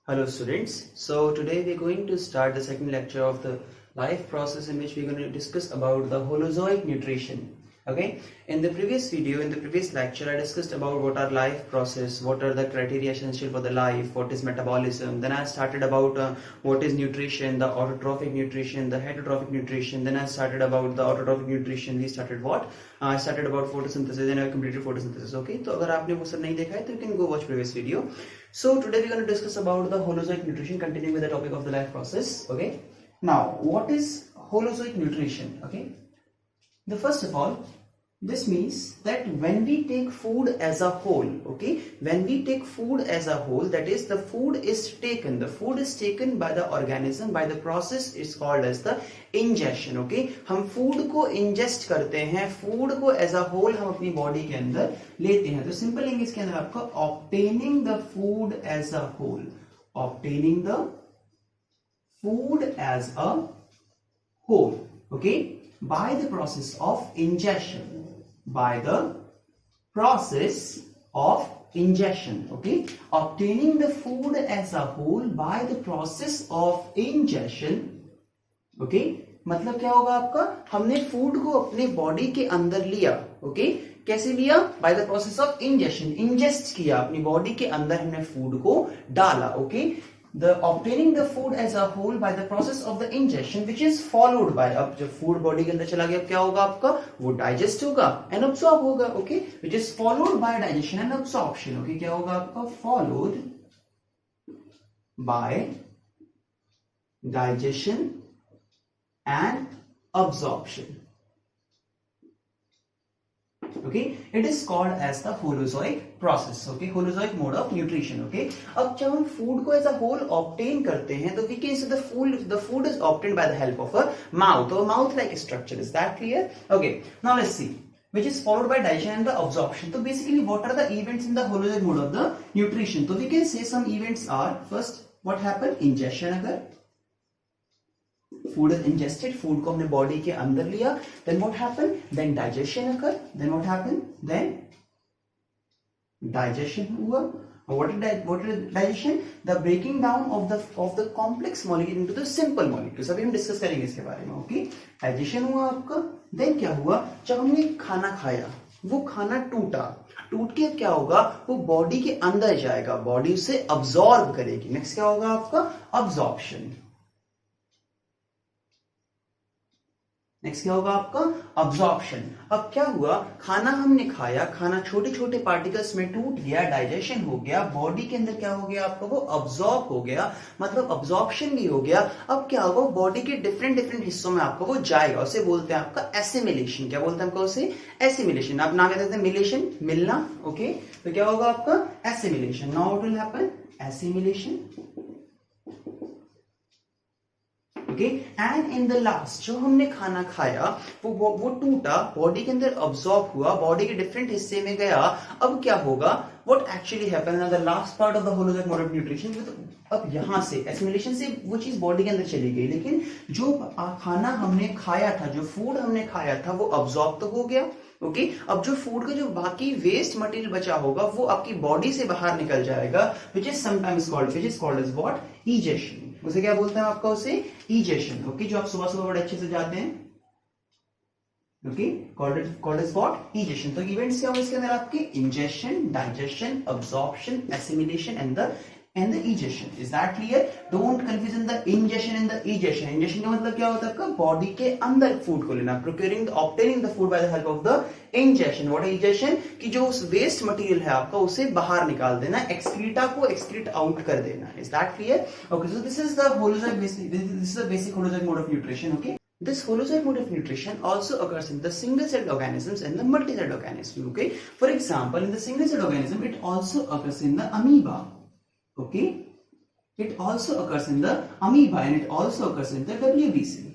Hello students. So today we're going to start the second lecture of the life process in which we're going to discuss about the Holozoic nutrition. Okay. In the previous video, in the previous lecture, I discussed about what are life process, what are the criteria essential for the life, what is metabolism. Then I started about what is nutrition, the autotrophic nutrition, the heterotrophic nutrition. Then I started about the autotrophic nutrition. We started what? I started about photosynthesis and I completed photosynthesis. Okay. तो अगर आपने वो सब नहीं देखा है तो you can go watch previous video. So today we're going to discuss about the Holozoic nutrition, continuing with the topic of the life process. Okay. Now, what is Holozoic nutrition? Okay. The first of all, this means that when we take food as a whole, okay, when we take food as a whole, that is the food is taken by the organism, by the process is called as the ingestion. Okay, हम food को ingest करते हैं, food को as a whole हम अपनी body के अंदर लेते हैं. तो simple English के अंदर आपका obtaining the food as a whole, obtaining the food as a whole, okay, by the process of ingestion, by the process of ingestion. Okay, obtaining the food as a whole by the process of ingestion. Okay, मतलब क्या होगा आपका, हमने food को अपने body के अंदर लिया. ओके, कैसे लिया? By the process of injection, ingest किया, अपनी बॉडी के अंदर हमने फूड को डाला. Okay, the obtaining the food as a whole by the process of the ingestion which is followed by, अब जब फूड बॉडी के अंदर चला गया क्या होगा आपका, वो डाइजेस्ट होगा एंड अब्सॉर्ब होगा. Okay, which is followed by digestion and absorption. Okay, क्या होगा आपका, followed by digestion and absorption. Okay, it is called as the Holozoic process. Okay, Holozoic mode of nutrition. Okay, अब जब हम food को as a whole obtain करते हैं तो we can say the food is obtained by the help of a mouth or mouth like structure. Is that clear? Okay, now let's see, which is followed by digestion and the absorption. So basically what are the events in the Holozoic mode of the nutrition? So we can say some events are, first what happened, ingestion. अगर food is ingested, food को हमने body के अंदर लिया, then what happened, then digestion occur, then what happened, then digestion हुआ. What is digestion? The breaking down of the complex molecule into the simple molecules. अभी हम discuss करेंगे इसके बारे में. ओके, digestion हुआ आपका, then क्या हुआ, जब हमने खाना खाया वो खाना टूट के क्या होगा, वो बॉडी के अंदर जाएगा, बॉडी उसे अब्सॉर्ब करेगी. नेक्स्ट क्या होगा आपका, अब्सॉर्प्शन. नेक्स्ट क्या होगा आपका, अब्सॉर्प्शन. अब क्या हुआ, खाना हमने खाया, खाना छोटे छोटे पार्टिकल्स में टूट गया, डाइजेशन हो गया, बॉडी के अंदर क्या हो गया आपका, वो अब्सॉर्ब हो गया, मतलब अब्सॉर्प्शन भी हो गया. अब क्या होगा, बॉडी के डिफरेंट हिस्सों में आपका वो जाएगा, उसे बोलते हैं आपका एसिमिलेशन. क्या बोलते हैं आपका उसे, एसिमिलेशन. आप नाम कहते हैं मिलेशन, मिलना. ओके, तो क्या होगा आपका, assimilation. Now what will happen, assimilation. Okay, and in the last जो हमने खाना खाया वो टूटा, बॉडी के अंदर अब्सॉर्ब हुआ, बॉडी के डिफरेंट हिस्से में गया. अब क्या होगा, what actually happen in the last part of the holozoic mode of nutrition. अब यहां से एसिमिलेशन से वो चीज बॉडी के अंदर चली गई, लेकिन जो खाना हमने खाया था, जो फूड हमने खाया था वो अब्सॉर्ब तो हो गया. ओके, अब जो फूड का जो बाकी वेस्ट मटेरियल बचा होगा वो आपकी बॉडी से बाहर निकल जाएगा, which is sometimes called as what, egestion. उसे क्या बोलते हैं आपका, उसे इजेशन. ओके, जो आप सुबह सुबह बड़े अच्छे से जाते हैं. Okay, called as what, egestion. तो इवेंट्स क्या होंगे इसके अंदर आपके, ingestion, digestion, absorption, assimilation and the egestion. Is that clear? Don't confuse the ingestion and the egestion. Ingestion का मतलब क्या होता है आपका, बॉडी के अंदर फूड को लेना, obtaining the food by the help of the ingestion. What is egestion? कि जो उस वेस्ट मटेरियल है आपका उसे बाहर निकाल देना, एक्सक्रीटा को एक्सक्रीट आउट कर देना. Is that clear? Okay, so this is the basic Holozoic mode of nutrition. Okay. This Holozoic mode of nutrition also occurs in the single-celled organisms and the multi-celled organisms. Okay, for example, in the single-celled organism, it also occurs in the amoeba. Okay, it also occurs in the amoeba and it also occurs in the WBC.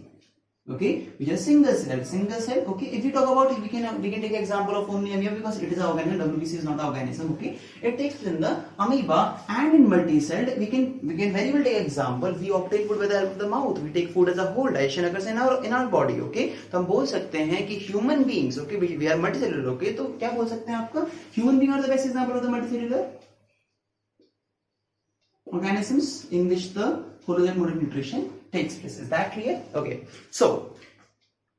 Okay, which is single cell. Okay, if we talk about it, we can take example of only amoeba because it is an organism. WBC is not an organism. Okay, it takes in the amoeba and in multi-celled. We can very well take example. We obtain food by the help of the mouth. We take food as a whole. Digestion occurs in our body. Okay, तो हम बोल सकते हैं कि human beings. Okay, we are multicellular. Okay, तो क्या बोल सकते हैं आपका, human being are the best example of the multicellular. organisms in which the holozoic mode of nutrition takes place. Is that clear? Okay. So,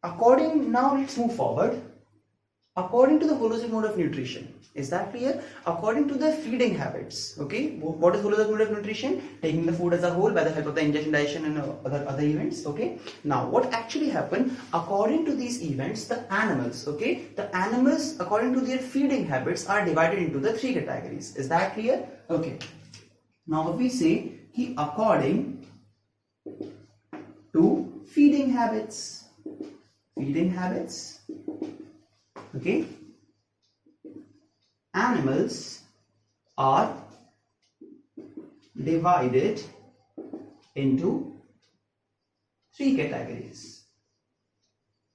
now let's move forward. According to the holozoic mode of nutrition, is that clear? According to the feeding habits, okay? What is holozoic mode of nutrition? Taking the food as a whole by the help of the ingestion, digestion, and other events, okay? Now, what actually happened? According to these events, the animals, okay? The animals, according to their feeding habits, are divided into the 3 categories. Is that clear? Okay. Now, if we say according to feeding habits, okay, animals are divided into 3 categories.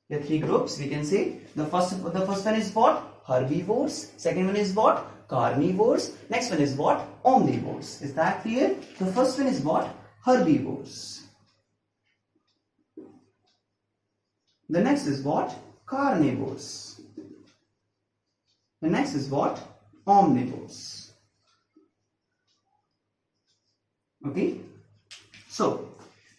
There are 3 groups. We can say the first one is what? Herbivores. Second one is what? Carnivores. Next one is what? Omnivores. Is that clear? The first one is what? Herbivores. The next is what? Carnivores. The next is what? Omnivores. Okay. So,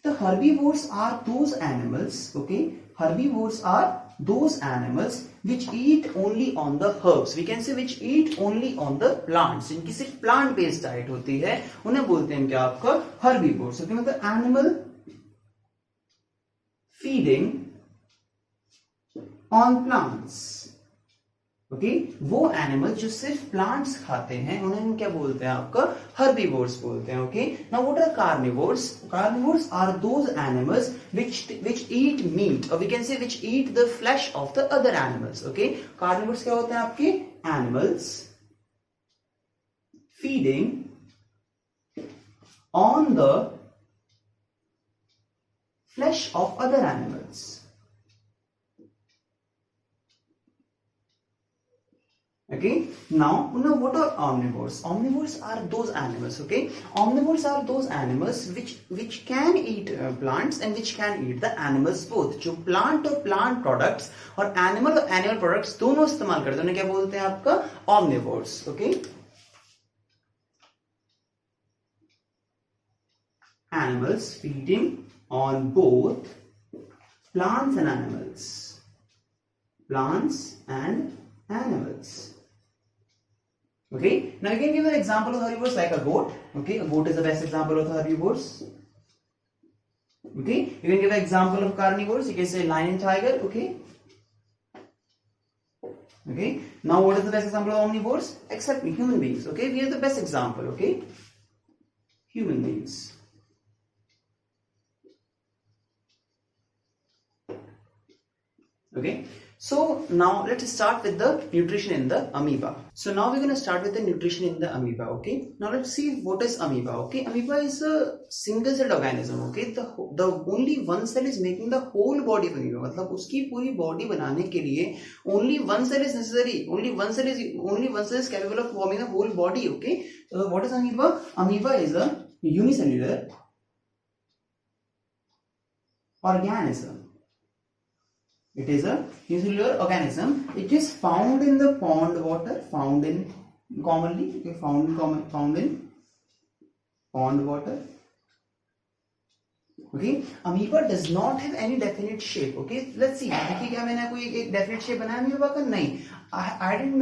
the herbivores are those animals, okay? Herbivores are those animals which eat only on the herbs. We can say which eat only on the plants. जिनकी सिर्फ plant based diet होती है, उन्हें बोलते हैं क्या आपका? Herbivores. Okay, मतलब animal feeding on plants. Okay वो एनिमल जो सिर्फ प्लांट्स खाते हैं उन्हें हम क्या बोलते हैं? आपका हर्बीवोर्स बोलते हैं. Okay now what are carnivores? Carnivores are those animals which eat meat, or we can say which eat the flesh of the other animals. Okay carnivores क्या होते हैं आपके? Animals feeding on the flesh of other animals. Okay, now what are omnivores? Omnivores are those animals. Okay, omnivores are those animals which can eat plants and which can eat the animals both. जो plant और plant products और animal products दोनों इस्तेमाल करते हैं उन्हें क्या बोलते हैं? आपका omnivores. Okay, animals feeding on both plants and animals. Plants and animals. Okay, now you can give an example of herbivores like a goat. Okay, a goat is the best example of herbivores. Okay, you can give an example of carnivores. You can say lion and tiger. Okay. Okay, now what is the best example of omnivores? Except human beings. Okay, we are the best example. Okay, human beings. Okay, so now let's start with the nutrition in the amoeba. So now we're going to start with the nutrition in the amoeba. Okay, now let's see what is amoeba. Okay, amoeba is a single-celled organism. Okay, the only one cell is making the whole body of amoeba. मतलब उसकी पूरी body बनाने के लिए only one cell is necessary. Only one cell is capable of forming the whole body. Okay, so what is amoeba? Amoeba is a unicellular organism. It is a unicellular organism. It is found in the pond water. Found in pond water. Okay. Amoeba does not have any definite shape. Okay. Let's see. देखिए क्या मैंने कोई एक definite shape बनाया amoeba का? नहीं. I didn't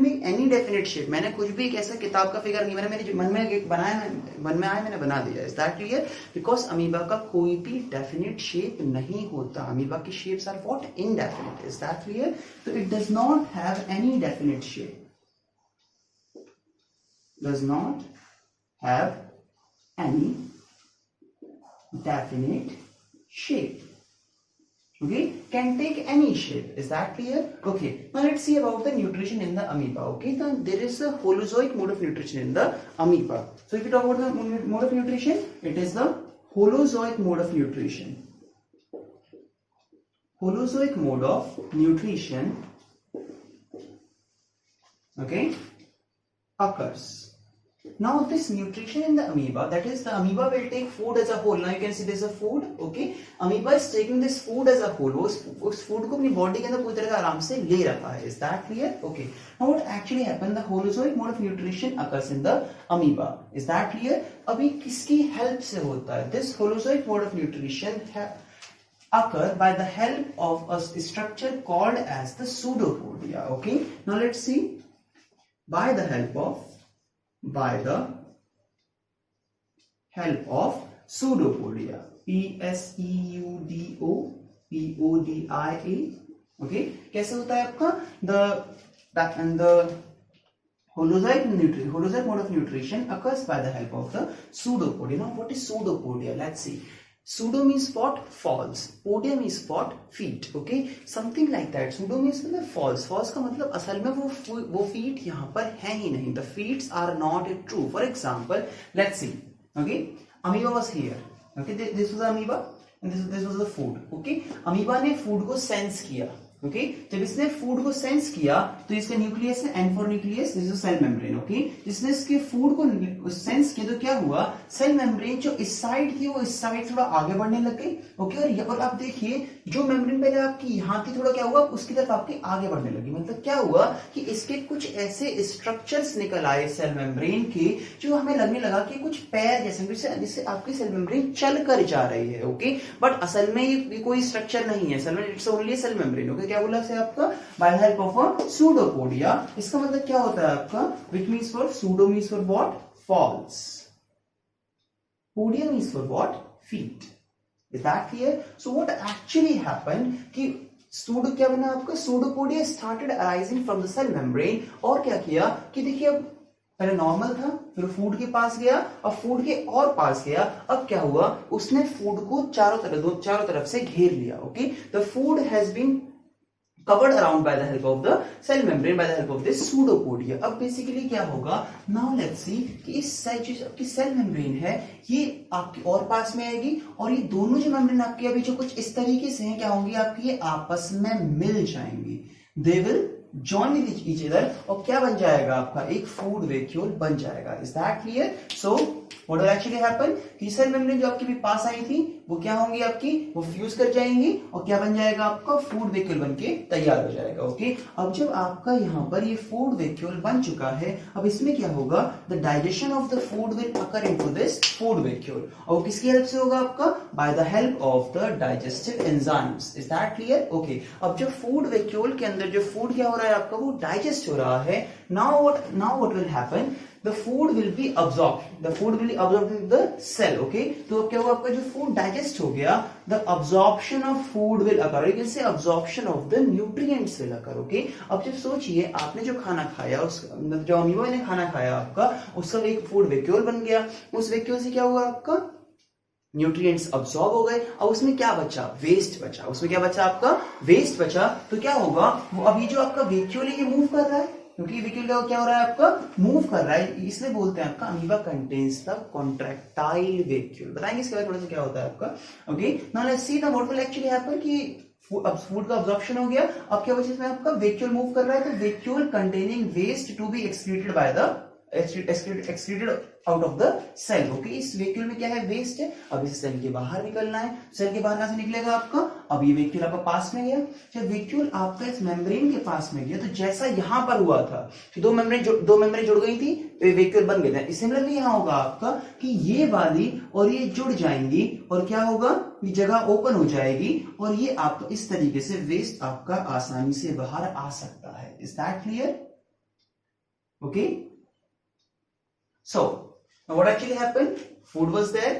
make any definite shape. मैंने कुछ भी एक ऐसा किताब का फिगर नहीं बनाया. मैंने जो मन में आया मैंने बना दिया. Is that clear? Because amoeba का कोई भी definite shape नहीं होता. Amoeba की shapes are what? Indefinite. Is that clear? So it does not have any definite shape. Does not have any definite shape. Okay, can take any shape. Is that clear? Okay, now let's see about the nutrition in the amoeba. Okay, then there is a holozoic mode of nutrition in the amoeba. So if you talk about the mode of nutrition, it is the holozoic mode of nutrition. Holozoic mode of nutrition, okay, occurs Now this nutrition in the amoeba, that is the amoeba will take food as a whole. Now you can see there's a food, okay. Amoeba is taking this food as a whole. वो उस food को अपनी body के अंदर पूरी तरह से आराम से ले रखा है. Is that clear? Okay. Now what actually happened? The holozoic mode of nutrition occurs in the amoeba. Is that clear? अभी किसकी help से होता है? This holozoic mode of nutrition occur by the help of a structure called as the pseudopodia. Okay. Now let's see. By the help of pseudopodia, pseudopodia. Okay, कैसे होता है आपका the holozoic mode of nutrition occurs by the help of the pseudopodia. Now what is pseudopodia? Let's see. Pseudo means what? False. Podia means what? Feet. Okay, something like that. Pseudo means मतलब false. False का मतलब असल में वो feet यहाँ पर है ही नहीं. The feet are not true. For example, let's see. Okay, amoeba was here. Okay, this was the amoeba and this was the food. Okay, amoeba ने food को sense किया. ओके जब इसने फूड को सेंस किया तो इसका न्यूक्लियस है N for nucleus, this is cell membrane. Okay जिसने इसके फूड को सेंस किया तो क्या हुआ, सेल मेम्ब्रेन जो इस साइड थी वो इस साइड थोड़ा आगे बढ़ने लग गई. ओके और आप देखिए जो मेम्ब्रेन पहले आपकी यहाँ थी थोड़ा क्या हुआ उसकी तरफ आपकी आगे बढ़ने लगी. मतलब क्या हुआ कि इसके कुछ ऐसे स्ट्रक्चर्स निकल आए सेल मेम्ब्रेन के जो हमें लगने लगा कि कुछ पैर जैसे जिससे आपकी सेल मेम्ब्रेन चल कर जा रही है. ओके बट असल में ये कोई स्ट्रक्चर नहीं है, सेल में it's only cell membrane. Okay क्या बोला से आपका by the help of a pseudopodia. इसका मतलब क्या होता है आपका, which means for pseudo means for what, false. Podia means for what, feet. Is that clear? So what actually happened कि सूडो क्या बना आपका, pseudopodia started arising from the cell membrane. और क्या किया कि देखिए अब पहले नॉर्मल था फिर फूड के पास गया और फूड के और पास गया. अब क्या हुआ उसने फूड को चारों तरफ से घेर लिया. Okay the food has been covered around by the help of the cell membrane by the help of this pseudopodia. अब बेसिकली क्या होगा, now let's see कि इस आपकी सेल मेम्ब्रेन है ये आपकी और पास में आएगी और ये दोनों जो मेम्ब्रेन आपकी अभी जो कुछ इस तरीके से हैं क्या होंगी आपकी, ये आपस में मिल जाएंगी. They will join with each other और क्या बन जाएगा आपका, एक फूड वैक्यूल बन जाएगा. Is that clear? So what will actually happen कि सेल मेम्ब्रेन जो आपके भी पास आई थी वो क्या होंगी आपकी, वो फ्यूज कर जाएंगी और क्या बन जाएगा आपका, फूड वैक्यूल बनके तैयार हो जाएगा. ओके अब जब आपका यहाँ पर ये फूड वैक्यूल बन चुका है अब इसमें क्या होगा, the digestion of the food will occur into this food vacuole. और किसकी हेल्प से होगा आपका, by the help of the digestive enzymes. Is that clear? Okay अब जब फूड वैक्यूल के अंदर जो फूड क्या हो रहा है आपका, वो डाइजेस्ट हो रहा है. Now what will happen, the food will be absorbed in the cell. okay तो अब क्या होगा आपका जो फूड डाइजेस्ट हो गया, the absorption of food will occur, you can say absorption of the nutrients will occur. okay अब जब सोचिए आपने जो खाना खाया जो अमीबा ने खाना खाया आपका उसका एक फूड वैक्यूल बन गया. उस वैक्यूल से क्या हुआ आपका, न्यूट्रिएंट्स अब्सॉर्ब हो गए और उसमें क्या बचा, वेस्ट बचा. उसमें क्या बचा आपका, वेस्ट बचा. तो क्या होगा वो अभी जो आपका वैक्यूल है ये मूव कर रहा है क्योंकि वैक्यूल क्या हो रहा है आपका, मूव कर रहा है. इसलिए बोलते हैं आपका amoeba contains the contractile vacuole. बताएंगे इसके बाद थोड़ा सा क्या होता है आपका. Okay now let's see the what will actually happen कि अब फूड का अब्जॉर्प्शन हो गया. अब क्या बचा इसमें आपका, वैक्यूल मूव कर रहा है तो vacuole containing waste to be excreted by the excreted out of the cell. Okay इस वैक्यूल में क्या है, वेस्ट है. अब इस सेल के बाहर निकलना है. सेल के बाहर कहां से निकलेगा आपका, अब ये वैक्यूल आपका पास में गया. जब वैक्यूल आपका इस मेम्ब्रेन के पास में गया तो जैसा यहां पर हुआ था कि दो मेम्ब्रेन जुड़ गई थी वैक्यूल बन गए थे, सिमिलरली यहां होगा आपका कि ये वाली और ये जुड़ जाएंगी और क्या होगा, ये जगह ओपन हो जाएगी और ये आपका इस तरीके से वेस्ट आपका आसानी से बाहर आ सकता है. Is that clear? Okay so now what actually happened, food was there,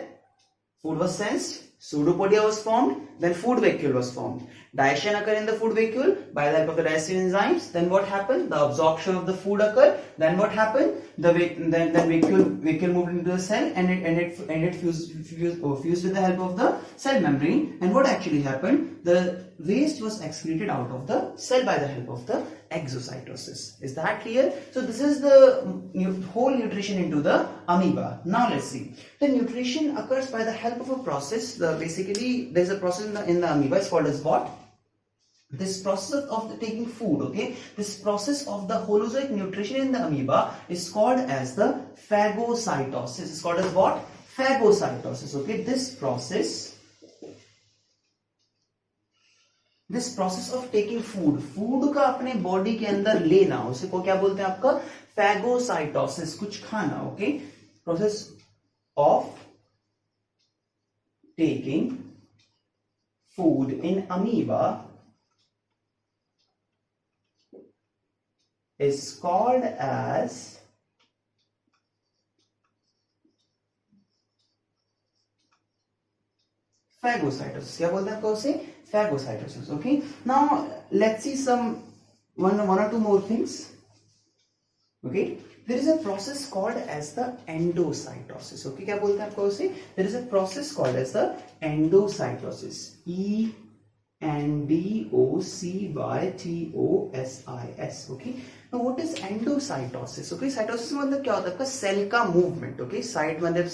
food was sensed, pseudopodia was formed, then food vacuole was formed. Digestion occurred in the food vacuole by the help of the digestive enzymes. Then what happened, the absorption of the food occurred. Then what happened, then vacuole moved into the cell and it fused with the help of the cell membrane. And what actually happened, the waste was excreted out of the cell by the help of the exocytosis. Is that clear? So this is the whole nutrition into the amoeba. Now let's see. The nutrition occurs by the help of a process. Basically, there's a process in the amoeba. It's called as what? this process of taking food, okay, this process of the holozoic nutrition in the amoeba is called as the phagocytosis. It's called as what? Phagocytosis. Okay, this process of taking food का अपने body के अंदर लेना, उसे को क्या बोलते हैं आपका? Phagocytosis, कुछ खाना. Okay, process of taking food in amoeba is called as phagocytosis. क्या बोलते हैं आपको उसे? Phagocytosis. Okay, now let's see one or two more things. Okay, there is a process called as the endocytosis. Okay, क्या बोलते हैं आपको उसे? There is a process called as the endocytosis. ENDOCYTOSIS. Okay, now what is endocytosis? Okay, cytosis मतलब क्या होता है आपका? सेल का मूवमेंट. ओके, साइट मतलब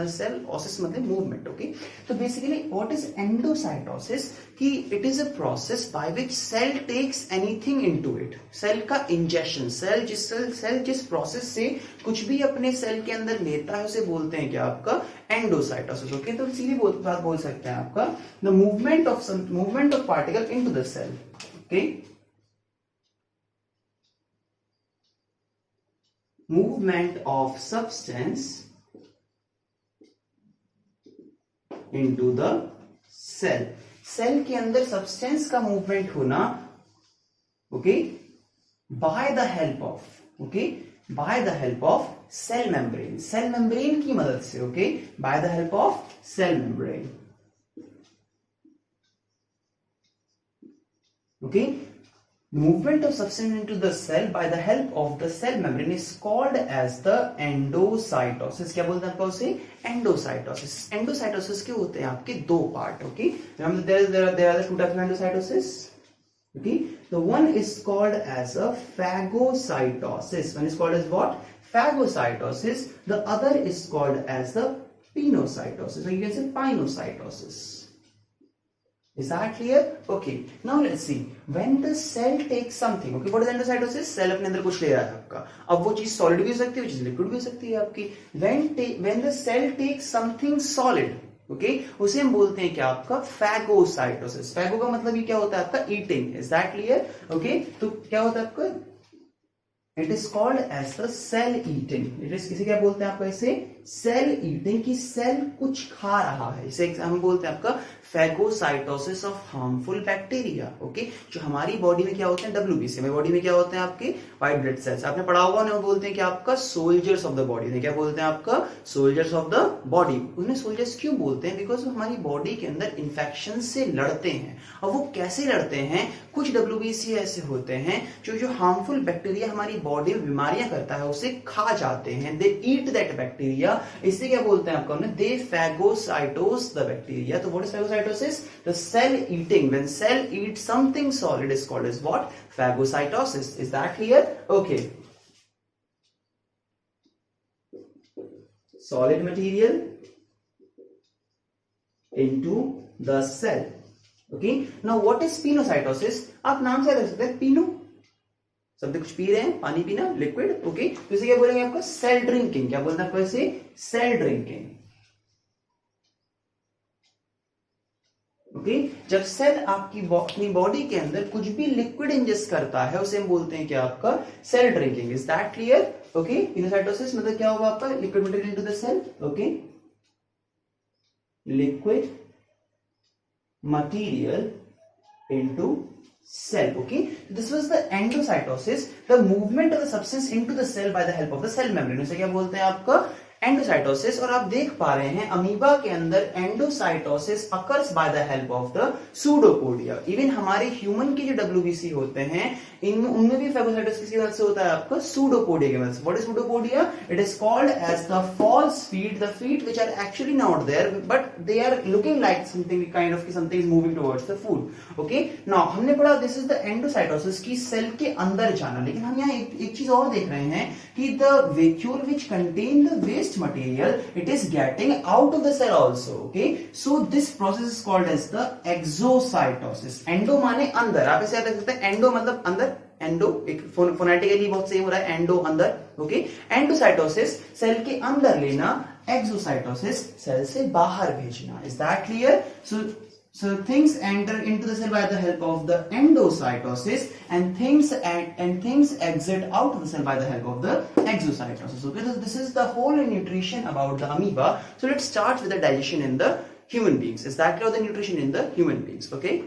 सेल, ओसिस मतलब movement. Okay, so basically what is endocytosis? कि it is a process by which cell takes anything into it. Cell का इंजेक्शन, सेल जिस प्रोसेस से कुछ भी अपने सेल के अंदर लेता है उसे बोलते हैं क्या? आपका एंडोसाइटोसिस. ओके, तो सीधी बात बोल सकते हैं आपका the movement of particle into the cell. Okay, movement of substance into the cell. Cell के अंदर सब्सटेंस का मूवमेंट होना, okay, by the help of cell membrane. Cell membrane की मदद से. Okay, by the help of cell membrane. Okay, movement of substance into the cell by the help of the cell membrane is called as the endocytosis. क्या बोलते हैं आपको उसे? Endocytosis. Endocytosis के होते हैं आपके दो part. Okay, there are the two types of endocytosis. Okay, the one is called as a phagocytosis. One is called as what? Phagocytosis. The other is called as the pinocytosis. So you can say pinocytosis. Is that clear? Okay, now let's see. When the cell takes something, okay, what is endocytosis? Cell अपने अंदर कुछ ले रहा है आपका. अब वो चीज सॉलिड भी हो सकती है, वो चीज लिक्विड भी हो सकती है आपकी. When the cell takes something solid, okay, उसे हम बोलते हैं क्या? आपका phagocytosis. Phago का मतलब ये क्या होता है आपका? Eating. Is that clear? Okay, तो क्या होता है आपका? It is called as the cell eating. It is, इसे क्या बोलते हैं आपका? इसे सेल ईटिंग, की सेल कुछ खा रहा है. इसे हम बोलते हैं आपका phagocytosis of harmful bacteria. Okay, जो हमारी बॉडी में क्या होते हैं? WBC हमारी बॉडी में क्या होते हैं? आपके व्हाइट ब्लड सेल्स. आपने पढ़ा होगा, उन्हें बोलते हैं क्या? आपका सोल्जर्स ऑफ द बॉडी. क्या बोलते हैं? आपका सोल्जर्स ऑफ द बॉडी. उन्हें सोल्जर्स क्यों बोलते हैं? बिकॉज वो हमारी बॉडी के अंदर इन्फेक्शन से लड़ते हैं. और वो कैसे लड़ते हैं? कुछ WBC ऐसे होते हैं जो हार्मफुल बैक्टीरिया हमारी बॉडी में बीमारियां करता है उसे खा जाते हैं. दे ईट दैट बैक्टीरिया. इससे क्या बोलते हैं आपको? दे phagocytose the bacteria. तो what is phagocytosis? The cell eating. When cell eats something solid is called as what? Phagocytosis. Is that clear? Okay. Solid material into the cell. Okay. Now what is pinocytosis? आप नाम से रख सकते हैं पीनो. सब कुछ P रहे हैं, पानी पीना, लिक्विड. ओके, तो इसे क्या बोलेंगे आपको? Cell drinking. क्या बोलते हैं आपको इसे? Cell drinking. ओके, जब सेल आपकी अपनी बॉडी के अंदर कुछ भी लिक्विड इंजेस्ट करता है उसे हम बोलते हैं क्या? आपका cell drinking. Is that clear? Okay, pinocytosis मतलब क्या होगा आपका? Liquid material into the cell. Okay, liquid material into cell. Okay, this was the endocytosis, the movement of the substance into the cell by the help of the cell membrane. उसे क्या बोलते हैं? आपका endocytosis. और आप देख पा रहे हैं अमीबा के अंदर endocytosis occurs by the help of the pseudopodia. Even हमारे ह्यूमन के जो WBC होते हैं उनमें भी फेगोसाइटोसिस किसकी वजह से होता है? आपका सूडोपोडिया की वजह से. What is pseudopodia? It is called as the false feet, the feet which are actually not there but they are looking like something kind of something is moving towards the food. Okay, now हमने पढ़ा this is the endocytosis की cell के अंदर जाना. लेकिन हम यहाँ एक चीज और देख रहे हैं कि the vacuole which contain the waste waste material, it is getting out of the cell also. Okay, so this process is called as the exocytosis. endo माने अंदर, आप इसे याद रख सकते हैं, endo मतलब अंदर, एंडो एक फोनेटिकली बहुत सेम हो रहा है, एंडो अंदर. ओके, एंडोसाइटोसिस सेल के अंदर लेना, एक्सोसाइटोसिस सेल से बाहर भेजना. Is that clear? So things enter into the cell by the help of the endocytosis, and things exit out of the cell by the help of the exocytosis. Okay, so this is the whole nutrition about the amoeba. So let's start with the digestion in the human beings. Is that clear? The nutrition in the human beings. Okay.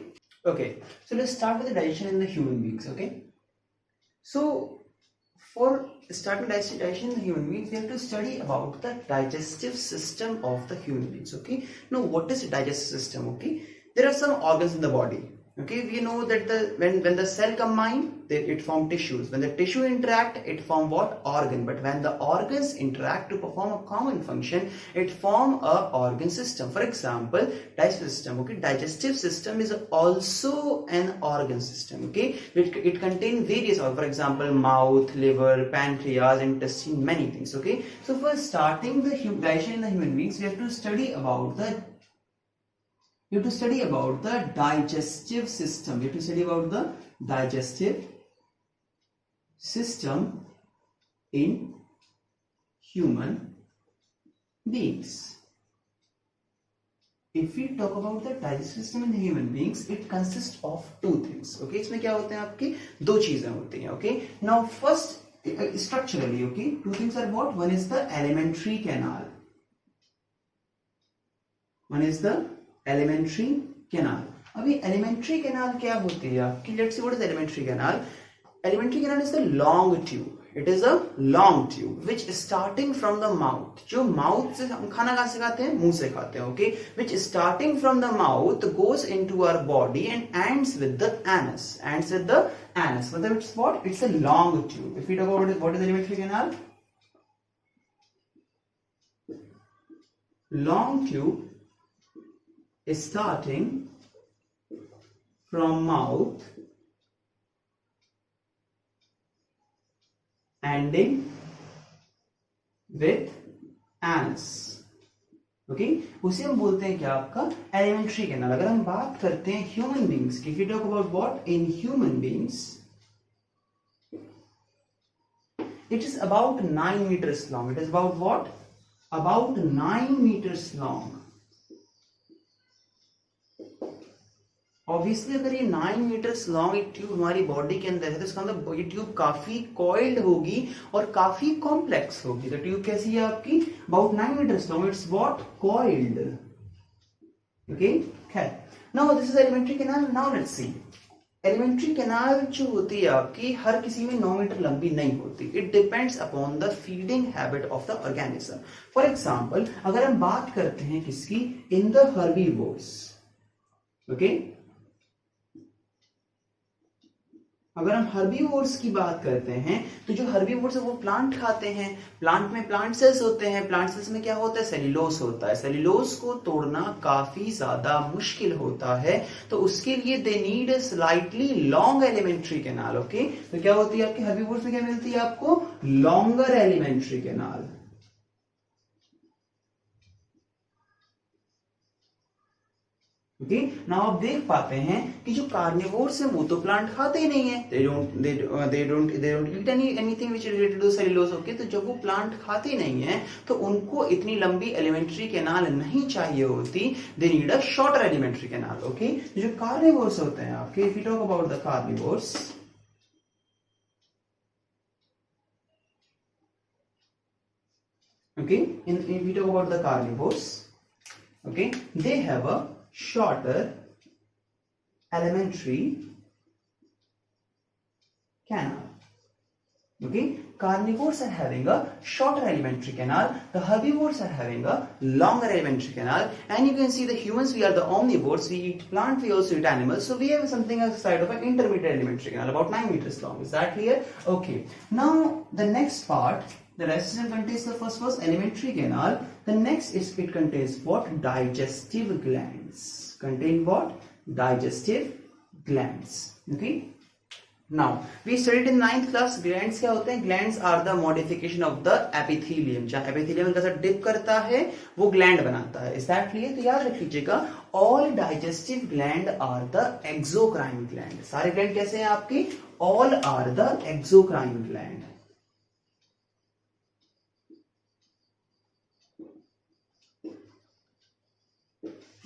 So let's start with the digestion in the human beings. Okay. So for starting digestion in the human beings, we have to study about the digestive system of the human beings. Okay. Now, what is the digestive system? Okay. There are some organs in the body. Okay, we know that when the cell combine, it form tissues. When the tissue interact, it form what? Organ. But when the organs interact to perform a common function, it form a organ system. For example, digestive system. Okay, digestive system is also an organ system. Okay, it contains various organs. For example, mouth, liver, pancreas, intestine, many things. Okay, so for starting the digestion in the human beings, we have to study about the digestive system. We have to study about the digestive system in human beings. If we talk about the digestive system in the human beings, it consists of two things. Okay, इसमें क्या होते हैं आपकी दो चीजें होती हैं. Okay, now first structurally, okay, two things are what? One is the alimentary canal. अभी एलिमेंट्री कैनाल क्या होती है आपकी? Let's see what is alimentary canal. Alimentary canal is the long tube. It is a long tube which starting from the mouth. जो mouth से हम खाना कहां से खाते हैं? मुंह से खाते हैं. Okay, which starting from the mouth goes into our body and ends with the anus. मतलब it's what? It's a long tube. If we talk about what is alimentary canal, long tube is starting from mouth, ending with anus. Okay, उसे हम बोलते हैं क्या? आपका alimentary canal. अगर हम बात करते हैं ह्यूमन बींग्स की, if we talk about what in human beings, it is about 9 meters long. It is about what? About 9 meters long. Obviously अगर ये 9 मीटर्स लॉन्ग एक ट्यूब हमारी बॉडी के अंदर है, तो इसका मतलब ये ट्यूब काफी कॉइल्ड होगी और काफी कॉम्प्लेक्स होगी. तो ट्यूब कैसी है आपकी? About 9 metres long. It's what? Coiled. Okay, now this is alimentary canal. Now let's see, alimentary canal जो होती है आपकी, हर किसी में 9 मीटर लंबी नहीं होती. It depends upon the feeding habit of the organism. For example, अगर हम बात करते हैं किसकी? In the herbivores. ओके, अगर हम हर्बीवोर्स की बात करते हैं, तो जो हर्बीवोर्स है वो प्लांट खाते हैं. प्लांट में प्लांट सेल्स होते हैं. प्लांट सेल्स में क्या होता है? सेल्यूलोज होता है. सेल्यूलोज को तोड़ना काफी ज्यादा मुश्किल होता है, तो उसके लिए they need a slightly long alimentary canal. Okay, तो क्या होती है आपके हर्बीवोर्स में? क्या मिलती है आपको? Longer alimentary canal. Okay, now आप देख पाते हैं कि जो कार्निवोर्स हैं वो तो प्लांट खाते ही नहीं है. they don't eat anything which is related to cellulose. Okay, तो जब वो प्लांट खाते नहीं है तो उनको इतनी लंबी एलिमेंट्री कैनाल नहीं चाहिए होती. They need a shorter alimentary canal. Okay, जो कार्निवोर्स होते हैं आपके, if you talk about the carnivores, okay, if we talk about the carnivores, okay, they have a shorter elementary canal. Okay, carnivores are having a shorter elementary canal. The herbivores are having a longer elementary canal. And you can see the humans, we are the omnivores. We eat plant, we also eat animals. So we have something as a side of an intermediate elementary canal, about 9 meters long. Is that clear? Okay. Now the next part, the digestive system contains the first elementary canal. The next is it contains what? Digestive glands. Contain what? Digestive glands. Okay. Now we studied in 9th class glands क्या होते हैं. Glands are the modification of the epithelium. जहाँ epithelium कैसा dip करता है वो gland बनाता है. Is that clear? तो याद रख लीजिएगा, all digestive gland are the exocrine gland. सारे ग्लैंड कैसे हैं आपके? All are the exocrine gland.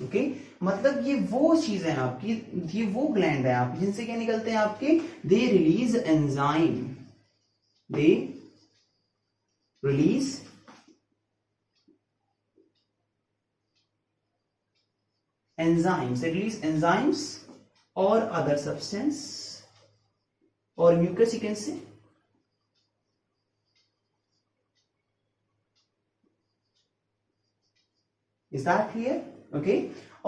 Okay मतलब ये वो चीज है आपकी, ये वो ग्लैंड है आपकी जिनसे क्या निकलते हैं आपके, they release enzyme, they release enzymes, they release enzymes और अदर सब्सटेंस और mucus you can say. Is that clear? Okay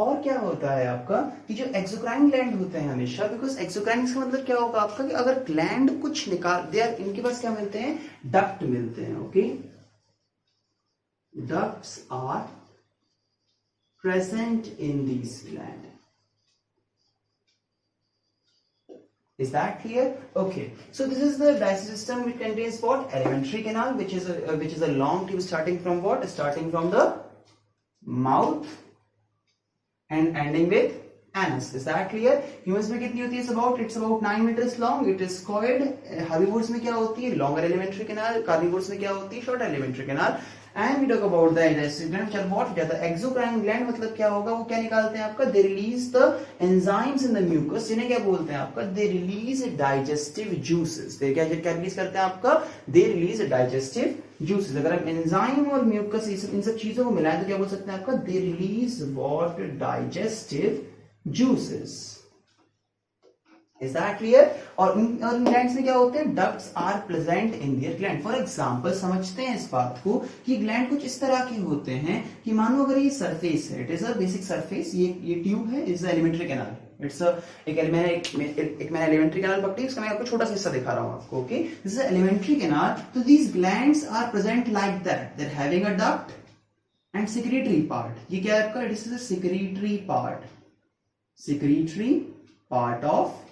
और क्या होता है आपका कि जो एक्सोक्राइन ग्लैंड होते हैं हमेशा, बिकॉज एक्सोक्राइन का मतलब क्या होगा आपका कि अगर ग्लैंड कुछ निकाल दे, इनके पास क्या मिलते हैं, डक्ट मिलते हैं. Okay ducts are present in this gland. Is that clear? Okay. So this is the digestive system which contains what? Alimentary canal, which is a long tube starting from what? Starting from the mouth and ending with anus. Is that clear? Humans में कितनी होती है? It's about 9 meters long. It is coiled. Herbivores में क्या होती है? Longer alimentary canal. Carnivores में क्या होती है? Short alimentary canal. And we talk about the digestive gland, which are what? The exocrine gland मतलब क्या होगा? वो क्या निकालते हैं आपका? They release the enzymes in the mucus. जिन्हें क्या बोलते हैं आपका? They release digestive juices. they क्या release करते हैं आपका? They release digestive juices. अगर हम enzyme और mucus इन सब चीजों को मिलाएं तो क्या बोल सकते हैं आपका? They release what? Digestive juices. Is that clear? और इन ग्लैंड्स में क्या होते हैं? Ducts are present in their gland. For example समझते हैं इस बात को कि ग्लैंड कुछ इस तरह के होते हैं कि मानो अगर ये सरफेस है, it is a basic surface, ये ट्यूब है, इज एलिमेंट्री कैनाल. इट्स मैंने एलिमेंट्री कैनाल पकड़ी, इसका मैं आपको छोटा सा हिस्सा दिखा रहा हूं आपको. Okay this is alimentary canal. तो these glands are present like that. They are having a duct and secretory part. ये क्या है आपका? It is a secretory part, secretory part of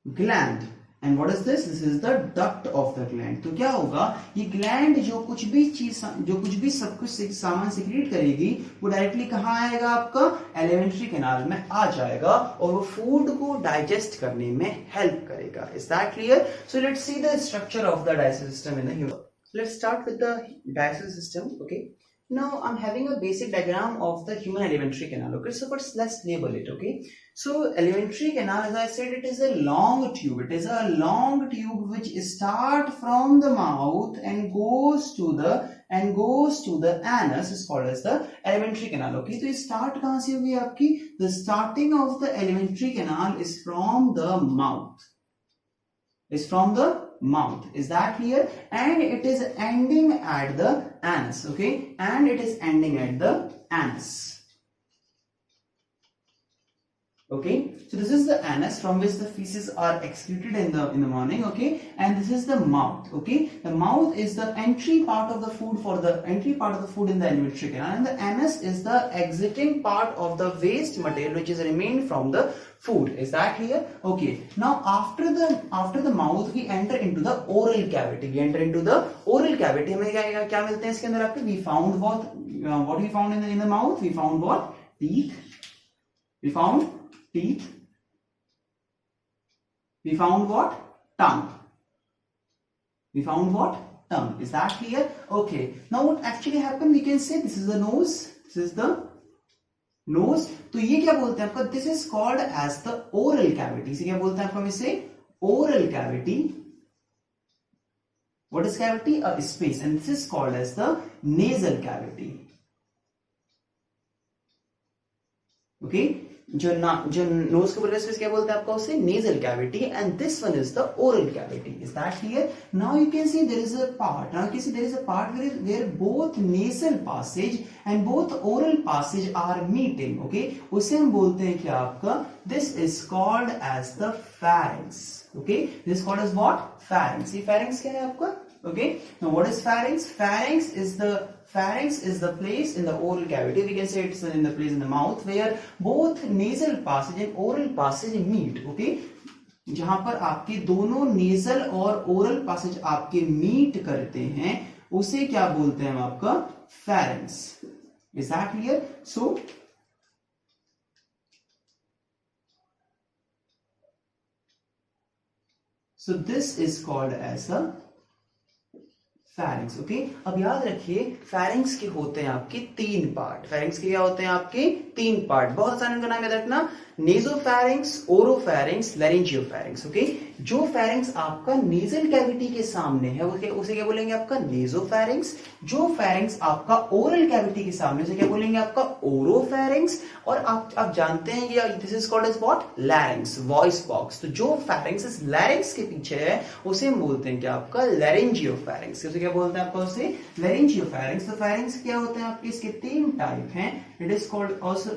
gland. And what is this? This is the duct of the gland. तो क्या होगा, ये gland जो कुछ भी सब कुछ सामान सिक्रीट करेगी वो डायरेक्टली कहां आएगा आपका? एलिमेंट्री कैनाल में आ जाएगा और वो फूड को डाइजेस्ट करने में हेल्प करेगा. Is that clear? So let's see the structure of the digestive system in the human. Let's start with the digestive system. Okay now I'm having a basic diagram of the human alimentary canal. Okay, so first let's label it. Okay, so alimentary canal, as I said, it is a long tube. It is a long tube which start from the mouth and goes to the anus, is called as the alimentary canal. Okay, तो start कहाँ से होगी आपकी? The starting of the alimentary canal is from the mouth. Is that clear? And it is ending at the anus. Okay, and it is ending at the anus. Okay, so this is the anus from which the feces are excreted in the morning. Okay, and this is the mouth. Okay, the mouth is the entry part of the food in the alimentary canal, and the anus is the exiting part of the waste material which is remained from the food. Is that clear? Okay, now after the mouth we enter into the oral cavity. हमें क्या मिलते हैं इसके अंदर आपके? We found what we found in the mouth? We found what? Teeth. We found teeth. We found what? Tongue. Is that clear? Okay, now what actually happened? We can say this is the nose. तो ये क्या बोलते हैं आपका? This is called as the oral cavity. इसे क्या बोलते हैं आपका? इसे oral cavity. What is cavity? A space, and this is called as the nasal cavity. Okay, जो नोज के ऊपर स्पेस क्या बोलते हैं आपका? उसे nasal cavity, and this one is the oral cavity. Is that clear? Now you can see there is a part where both nasal passage and both oral passage are meeting. Okay, उसे हम बोलते हैं क्या आपका? This is called as the pharynx. Okay, this is called as what? Pharynx. ये pharynx क्या है आपका? Okay, now what is pharynx? Pharynx is the place in the oral cavity. We can say it's in the place in the mouth where both nasal passage and oral passage meet. Okay, जहां पर आपके दोनों nasal और oral passage आपके meet करते हैं, उसे क्या बोलते हैं हम आपका pharynx. Is that clear? So this is called as a pharynx. Okay, अब याद रखिए pharynx के होते हैं आपके 3 पार्ट। pharynx के क्या होते हैं आपके 3 पार्ट, बहुत आसान इनका नाम याद रखना, नेजोफैरिंक्स, ओरोफैरिंक्स, लैरिंजियोफैरिंक्स। ओके, जो फैरिंक्स आपका नेजल कैविटी के सामने है उसे क्या बोलेंगे आपका नेजोफैरिंक्स। जो फैरिंक्स आपका ओरल कैविटी के सामने उसे क्या बोलेंगे आपका ओरोफैरिंक्स। और आप जानते हैं ये this is called as what larynx, voice box. तो जो फैरिंक्स इस लैरिंक्स के पीछे है उसे बोलते हैं क्या आपका लैरिंजियोफैरिंक्स। उसे क्या बोलते हैं आपका उसे लैरिंजियोफैरिंक्स। तो फैरिंक्स क्या होते हैं आपके, इसके 3 टाइप हैं। It is called also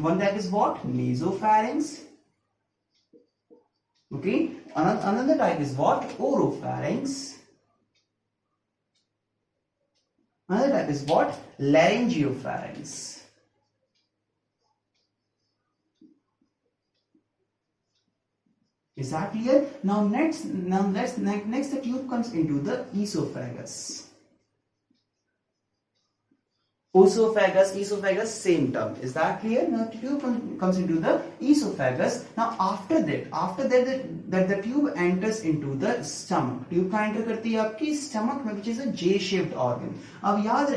one type is what nasopharynx. Okay, another type is what oropharynx. Another type is what laryngopharynx. Is that clear? Now next the tube comes into the esophagus. Esophagus, same term. Is that clear? Now the tube comes into the esophagus. Now after that the tube enters into the stomach. Tube का enter करती है आपकी stomach में, which is a J-shaped organ. अब याद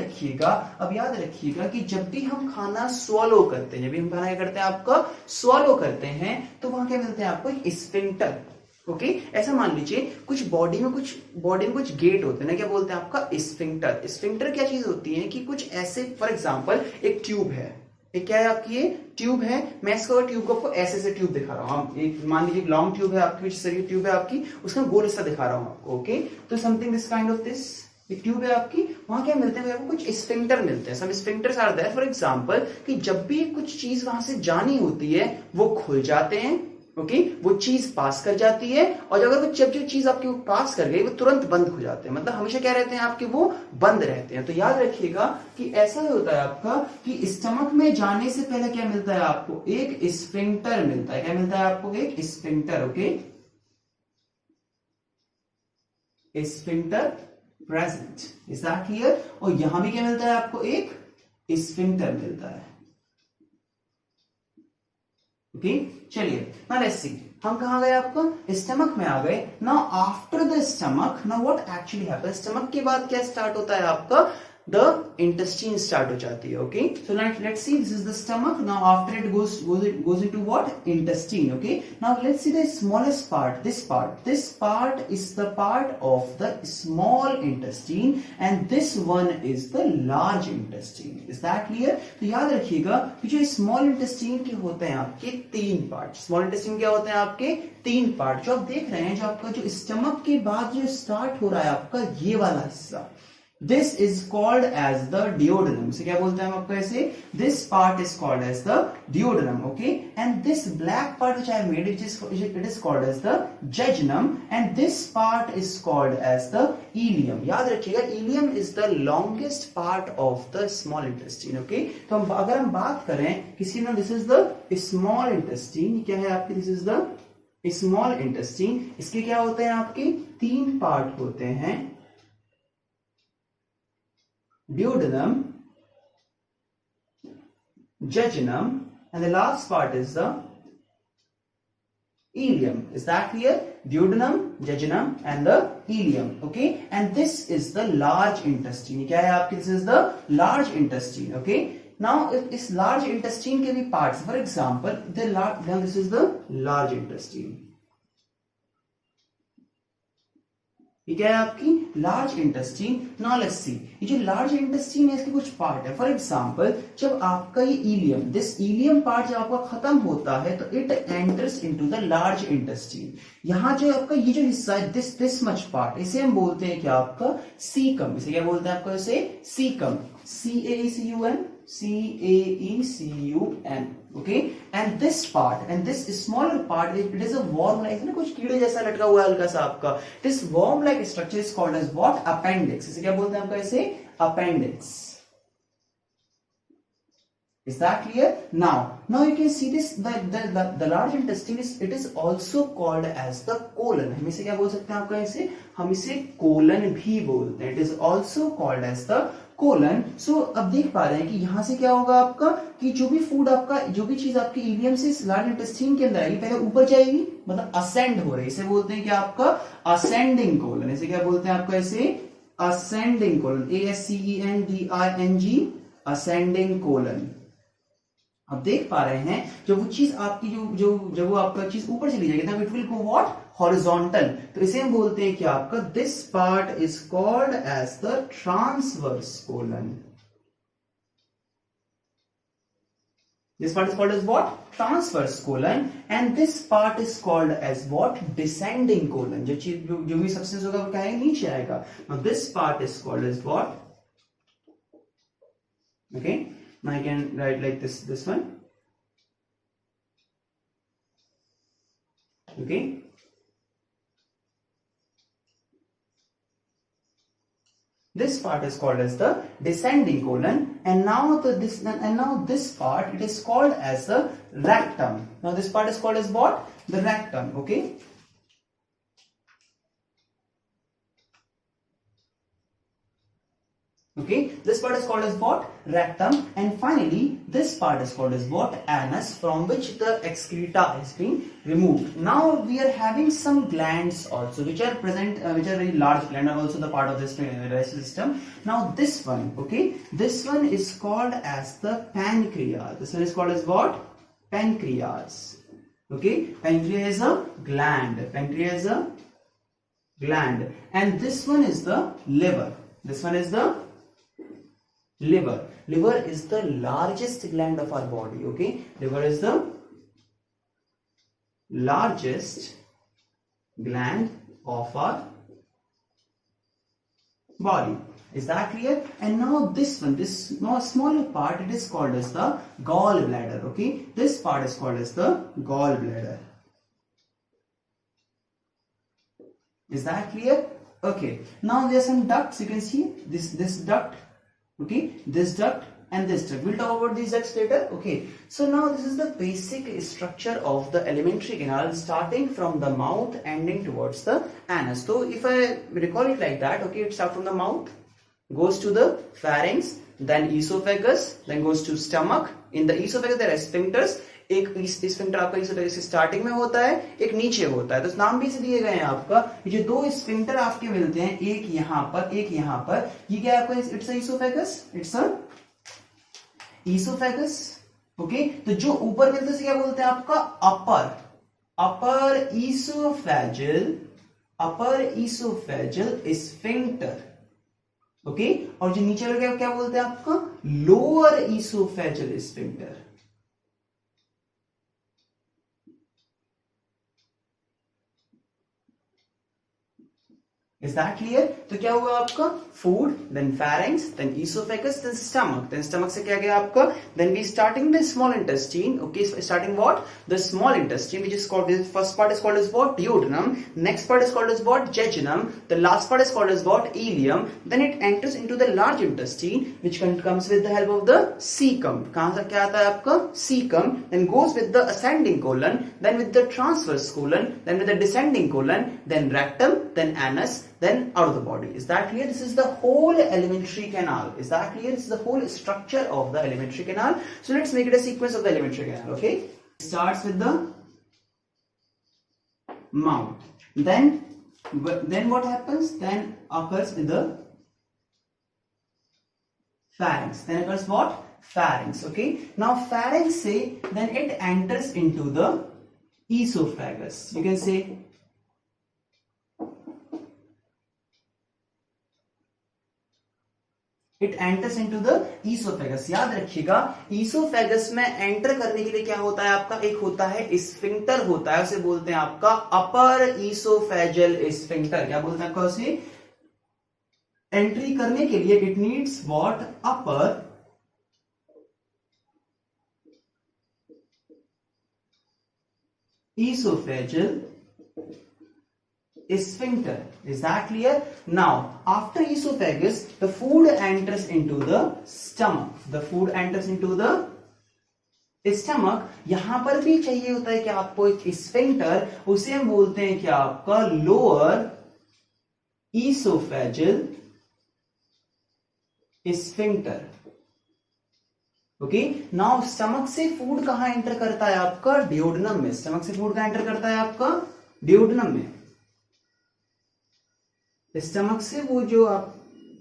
रखिएगा कि जब भी हम खाना swallow करते हैं, जब भी हम खाना क्या करते हैं आपका swallow करते हैं, तो वहां क्या मिलते हैं आपको एक sphincter. ओके, ऐसा मान लीजिए कुछ बॉडी में कुछ गेट होते हैं ना, क्या बोलते हैं आपका स्फिंक्टर। स्फिंक्टर क्या चीज होती है कि कुछ ऐसे, फॉर एग्जांपल एक ट्यूब है, एक क्या है आपकी ये ट्यूब है, मैं इसको ट्यूब को आपको ऐसे ट्यूब दिखा रहा हूँ। हम एक मान लीजिए लॉन्ग ट्यूब है आपकी, शरीर ट्यूब है आपकी, उसका गोल हिस्सा दिखा रहा हूँ आपको। ओके, तो something this kind of this एक ट्यूब है आपकी, वहां क्या मिलते हैं आपको कुछ स्फिंक्टर मिलते हैं। सब sphincters are there. For example कि जब भी कुछ चीज वहां से जानी होती है वो खुल जाते हैं। ओके, वो चीज पास कर जाती है, और अगर वो जब जो चीज आपकी पास कर गई वो तुरंत बंद हो जाते हैं, मतलब हमेशा क्या रहते हैं आपके वो बंद रहते हैं। तो याद रखिएगा कि ऐसा होता है आपका कि स्टमक में जाने से पहले क्या मिलता है आपको, एक स्फिंक्टर मिलता है। क्या मिलता है आपको, एक sphincter. Okay, sphincter present. Is that clear? और यहां भी क्या मिलता है आपको, एक स्फिंक्टर मिलता है। ओके, चलिए नाउ लेट्स सी, हम कहां गए, आपका स्टमक में आ गए। Now after the stomach, now what actually happens, stomach के बाद क्या स्टार्ट होता है आपका, द इंटेस्टाइन स्टार्ट हो जाती है। Okay, so let's see, this is the stomach. Now after it goes into what, intestine. Okay, now let's see the smallest part, this part is the part of the small intestine, and this one is the large intestine. Is that clear? तो याद रखिएगा कि जो small intestine के होते हैं आपके 3 part. Small intestine क्या होते हैं आपके 3 पार्ट, जो आप देख रहे हैं, जो आपका जो स्टमक के बाद जो स्टार्ट हो रहा है आपका ये वाला हिस्सा, This is called as the duodenum. से क्या बोलते हैं हम आपको ऐसे, this part is called as the duodenum. Okay, and this black part which I have made, it is called as the jejunum, and this part is called as the ileum. याद रखिएगा, ileum is the longest part of the small intestine. Okay, तो हम अगर हम बात करें किसी ना, this is the small intestine, क्या है आपकी, this is the small intestine। इसके क्या होते हैं आपके 3 पार्ट होते हैं, duodenum, jejunum, and the last part is the ileum. Is that clear? Duodenum, jejunum, and the ileum. Okay, and this is the large intestine. क्या है आपके, this is the large intestine. Okay, now if इस large intestine के भी parts, for example, now this is the large intestine. ये क्या है आपकी लार्ज इंटेस्टाइन। नाउ लेट्स सी, ये जो लार्ज इंटेस्टाइन है इसके कुछ पार्ट है। फॉर एग्जांपल जब आपका ये इलियम, दिस इलियम पार्ट जब आपका खत्म होता है तो it enters into the large intestine. यहाँ जो आपका ये जो हिस्सा है, दिस मच पार्ट, इसे हम बोलते हैं क्या आपका सीकम। इसे क्या बोलते हैं आपको, इसे caecum, CAECUM, CAECUM. Okay, and this smaller part, it is a worm like, ना कुछ कीड़े जैसा लटका हुआ है हल्का सा आपका, this worm like structure is called as what, appendix. इसे क्या बोलते हैं आपका, इसे appendix. Is that clear? Now you can see this, the large intestine is also called as the colon. हम इसे क्या बोल सकते हैं आपका, इसे हम इसे कोलन भी बोलते हैं. It is also called as the colon. So अब देख पा रहे हैं कि यहां से क्या होगा आपका, कि जो भी फूड आपका, जो भी चीज आपके इलियम से लार्ज इंटेस्टाइन के अंदर आएगी, पहले ऊपर जाएगी, मतलब असेंड हो रही है. इसे बोलते हैं क्या आपका, असेंडिंग कोलन. इसे क्या बोलते हैं आपका, इसे ascending colon. ASCENDING, ascending colon. अब देख पा रहे हैं जब वो चीज आपकी जब वो आपका चीज ऊपर चली जाएगी, तब it will go what, horizontal. तो इसे हम बोलते हैं कि आपका this part is called as the transverse colon. This part is called as what? Transverse colon. And this part is called as what? Descending colon. जो चीज जो भी सब्सटेंस होगा वो क्या है, नीचे आएगा. Now this part is called as what? Okay. Now I can write like this one. Okay. This part is called as the descending colon, and now this part, it is called as the rectum. Now this part is called as what? The rectum. Okay. Okay, this part is called as what? Rectum. And finally this part is called as what? Anus, from which the excreta is being removed. Now we are having some glands also which are present, which are very large gland, are also the part of this digestive system. Now this one, okay, this one is called as the pancreas. This one is called as what? Pancreas. Okay, pancreas is a gland. Pancreas is a gland. And this one is the liver. This one is the liver. Liver is the largest gland of our body. Okay, liver is the largest gland of our body. Is that clear? And now this one, this smaller part, it is called as the gallbladder. Okay, this part is called as the gallbladder. Is that clear? Okay, now there are some ducts. You can see this duct. Okay, this duct and this duct. We'll talk about these ducts later. Okay, so now this is the basic structure of the alimentary canal, starting from the mouth ending towards the anus. So if I recall it like that, okay, it starts from the mouth, goes to the pharynx, then esophagus, then goes to stomach. In the esophagus there are sphincters. एक sphincter आपका oesophagus starting में होता है, एक नीचे होता है. तो नाम भी इसे दिए गए हैं आपका. ये जो दो स्फिंक्टर आपके मिलते हैं, एक यहां पर, एक यहां पर, ये क्या है आपका, it's oesophagus. It's a oesophagus. Okay, तो जो ऊपर मिलते हैं क्या बोलते हैं आपका, अपर इसोफेजल स्फिंक्टर. ओके, और जो नीचे वाला क्या बोलते हैं आपका, lower oesophageal sphincter. Is that clear? तो क्या हुआ आपका, food, then pharynx, then esophagus, then stomach. Then stomach से क्या गया आपका, then we starting the small intestine. Okay, starting what? The small intestine, which is called, the first part is called as what? Duodenum. Next part is called as what? Jejunum. The last part is called as what? Ileum. Then it enters into the large intestine, which comes with the help of the cecum. कहाँ से क्या आता है आपका, cecum. Then goes with the ascending colon, then with the transverse colon, then with the descending colon, then rectum, then anus, then out of the body. Is that clear? This is the whole alimentary canal. Is that clear? This is the whole structure of the alimentary canal. So let's make it a sequence of the alimentary canal. Okay, it starts with the mouth. Then what happens? Then occurs with the pharynx. Then occurs what? Pharynx. Okay, now pharynx say, then it enters into the esophagus. You can say it enters into the oesophagus. याद रखिएगा, oesophagus में enter करने के लिए क्या होता है आपका, एक होता है स्फिंक्टर होता है, उसे बोलते हैं आपका अपर ईसोफेजल स्फिंक्टर. क्या बोलते हैं आपका, उसे एंट्री करने के लिए it needs what, upper esophageal sphincter. Is that clear? Now after esophagus, the food enters into the stomach. The food enters into the stomach, यहां पर भी चाहिए होता है कि आपको एक स्फिंक्टर, उसे हम बोलते हैं क्या आपका lower oesophageal sphincter. Okay, now stomach से फूड कहां एंटर करता है आपका डियोडनम में। स्टमक से फूड कहां एंटर करता है आपका डियोडनम में। स्टमक से वो जो आप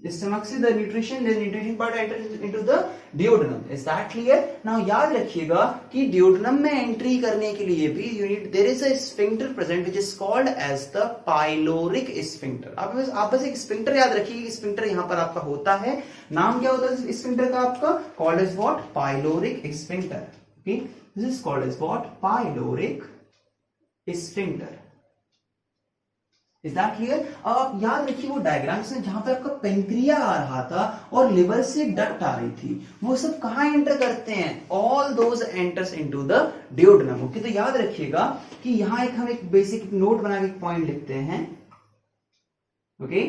स्टमक से the nutrition part enter into the duodenum. Is that clear? Now याद रखिएगा कि डियोडनम में एंट्री करने के लिए भी unit there is a sphincter present which is called as the pyloric sphincter. आप बस एक स्फिंक्टर याद रखिए, स्फिंक्टर यहां पर आपका होता है। नाम क्या होता है स्फिंक्टर का आपका? Called as what? Pyloric sphincter. Okay, this is called as what? Pyloric sphincter. Is that clear? अब आप याद रखिए वो डायग्राम्स में जहां पे आपका पेंक्रिया आ रहा था और लिवर से डक्ट आ रही थी, वो सब कहां एंटर करते हैं? All those enters into the duodenum. Okay, तो याद रखिएगा कि यहां हम एक बेसिक नोट बना के एक पॉइंट लिखते हैं। ओके,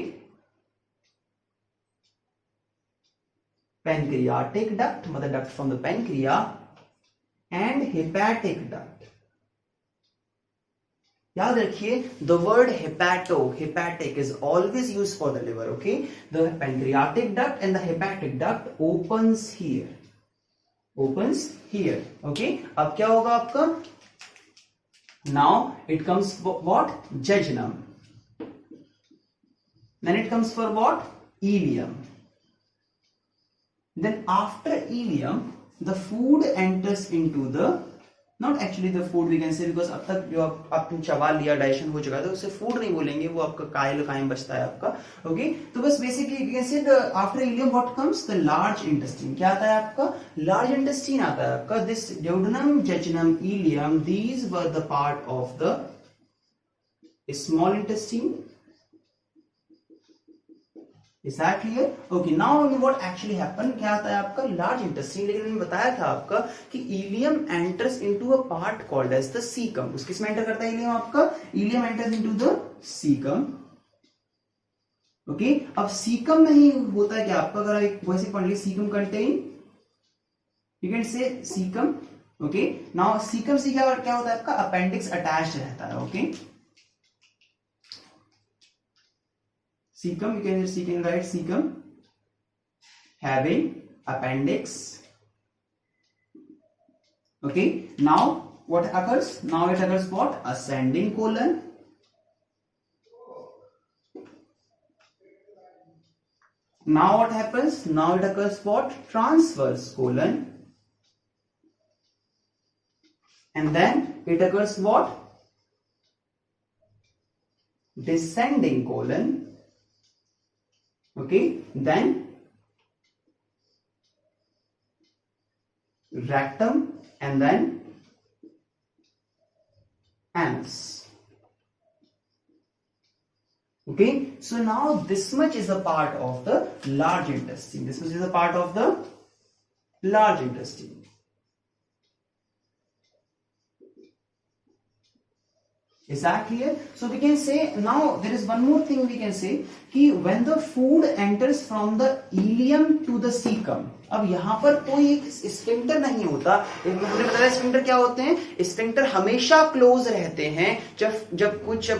पेनक्रियाटिक डक्ट मतलब duct from the pancreas and hepatic duct. याद रखिए the word hepatic is always used for the liver. Okay, the pancreatic duct and the hepatic duct opens here. Okay, अब क्या होगा आपका? Now it comes for what? Jejunum. Then it comes for what? Ileum. Then after ileum the food enters into the not actually the food we can say, because अब तक जो आपने चबा लिया डाइजेशन हो चुका है तो उसे फूड नहीं बोलेंगे, वो आपका काइम बचता है आपका। ओके, तो बस basically you can say after ileum what comes? The large intestine. क्या आता है आपका? लार्ज इंटेस्टाइन आता है आपका। This duodenum, jejunum, ileum, these were the part of the small intestine. Is that clear? Okay, now what actually happened? क्या आता है आपका? Large intestine. लेकिन मैंने बताया था आपका कि ileum enters into a part called as the caecum. उसके में एंटर करता है इलियम आपका? Ileum enters into the caecum. Okay, अब सीकम में ही होता है क्या आपका? अगर एक वैसे पढ़ लीजिए, सीकम कंटेन, यू कैन से सीकम। ओके, नाउ सीकम से क्या होता है आपका? अपेंडिक्स अटैच्ड रहता है। Okay, Cecum, you can write cecum having appendix. Okay, now what occurs? Now it occurs what? Ascending colon. Now what happens? Now it occurs what? Transverse colon. And then it occurs what? Descending colon. Okay, then rectum and then anus. Okay, so now this much is a part of the large intestine. This much is a part of the large intestine. Is that clear? So we can say now there is one more thing we can say कि when the food enters from the ileum to the cecum, अब यहाँ पर कोई एक sphincter नहीं होता। हमने बताया स्फिंक्टर क्या होते हैं? स्फिंक्टर हमेशा क्लोज रहते हैं। जब कुछ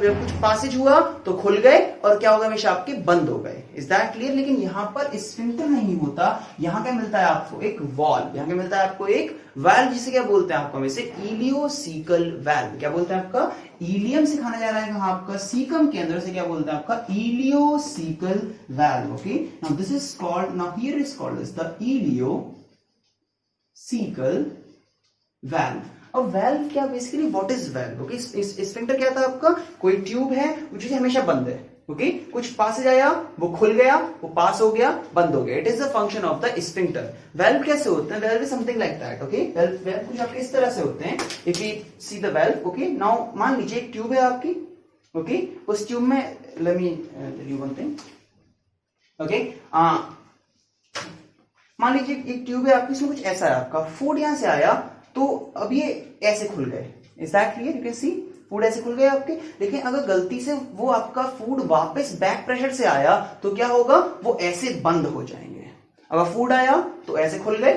पासेज हुआ तो खुल गए और क्या होगा? हमेशा आपके बंद हो गए। Is that clear? लेकिन यहाँ पर स्फिंक्टर नहीं होता। यहाँ क्या मिलता है आपको? एक वॉल्व। यहाँ क्या मिलता है आपको? एक वाल्व, जिसे क्या बोलते हैं आपको? वैसे इलियोसिकल वाल्व। क्या बोलते हैं आपका? इलियम से खाना जा रहा है कहाँ आपका? सीकम के अंदर से क्या बोलते हैं आपका? Ileocaecal valve. Okay, now this is called, now here is called as the ileocaecal valve. अब वाल्व क्या basically? What is valve? Okay, sphincter क्या था आपका? कोई ट्यूब है जो हमेशा बंद है। ओके, कुछ पासेज आया, वो खुल गया, वो पास हो गया, बंद हो गया। It is the function of the sphincter. Valve कैसे होते हैं? Valve is something like that. Okay, valve कुछ आपके इस तरह से होते हैं। If we see the valve, okay, now मान लीजिए एक ट्यूब है आपकी। ओके, उस ट्यूब में let me tell you one thing. Okay, मान लीजिए एक ट्यूब है आपकी, इसमें कुछ ऐसा है आपका। फूड यहां से आया तो अब ये ऐसे खुल गए। Is that clear? You can sea food ऐसे खुल गए आपके। लेकिन अगर गलती से वो आपका फूड वापस बैक प्रेशर से आया तो क्या होगा? वो ऐसे बंद हो जाएंगे। अगर फूड आया तो ऐसे खुल गए,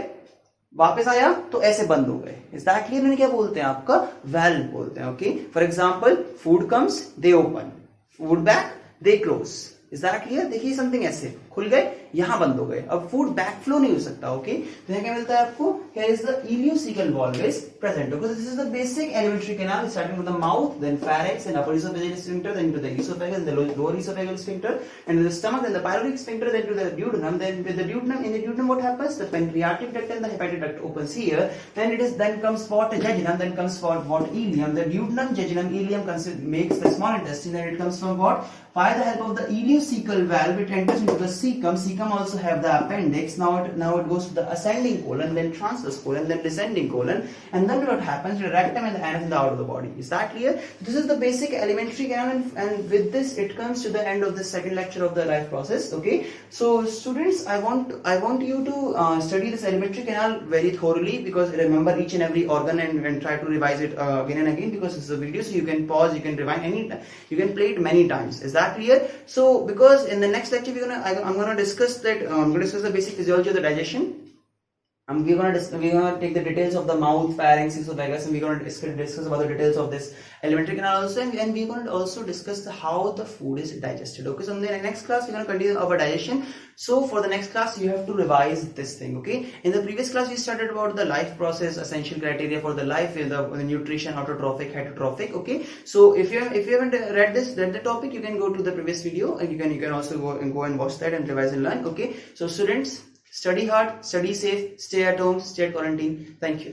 वापस आया तो ऐसे बंद हो गए, इज दैट क्लियर? इन्हें क्या बोलते हैं? आपका वेल्व बोलते हैं। Okay, for example food comes, they open, food back, they close, is that clear? देखिए समथिंग ऐसे खुल गए, यहां बंद हो गए, अब फूड बैक फ्लो नहीं हो सकता। ओके, तो यहाँ क्या मिलता है आपको? Here is the ileocaecal valve is present. Okay, so this is the basic alimentary canal starting with the mouth, then pharynx and upper esophageal sphincter, then to the esophagus, the lower esophageal sphincter, and to the stomach, then the pyloric sphincter, then to the duodenum. Then with the duodenum, in the duodenum what happens? The pancreatic duct and the hepatic duct opens here. Then comes what? Jejunum. Then comes what? Ileum. The duodenum, jejunum, ileum makes the small intestine. Then it comes from what? By the help of the ileocecal valve, it enters into the cecum. Cecum also have the appendix. Now it goes to the ascending colon, then transverse colon, then descending colon, and then what happens? The rectum and the anus in the out of the body. Is that clear? This is the basic alimentary canal, and with this it comes to the end of the second lecture of the life process. Okay, so students, I want you to study this alimentary canal very thoroughly, because remember each and every organ, and try to revise it again and again, because this is a video, so you can pause, you can rewind anytime, you can play it many times. Is that clear? So because in the next lecture I'm gonna discuss that I'm gonna discuss the basic physiology of the digestion. We're gonna take the details of the mouth, pharynx, esophagus, and we're gonna discuss about the details of this alimentary canal also, and we're gonna also discuss how the food is digested. Okay, so in the next class we're gonna continue our digestion. So for the next class you have to revise this thing. Okay, in the previous class we started about the life process, essential criteria for the life, the nutrition, autotrophic, heterotrophic. Okay, so if you haven't read the topic, you can go to the previous video, and you can also go and watch that and revise and learn. Okay, so students, study hard, study safe, stay at home, stay at quarantine. Thank you.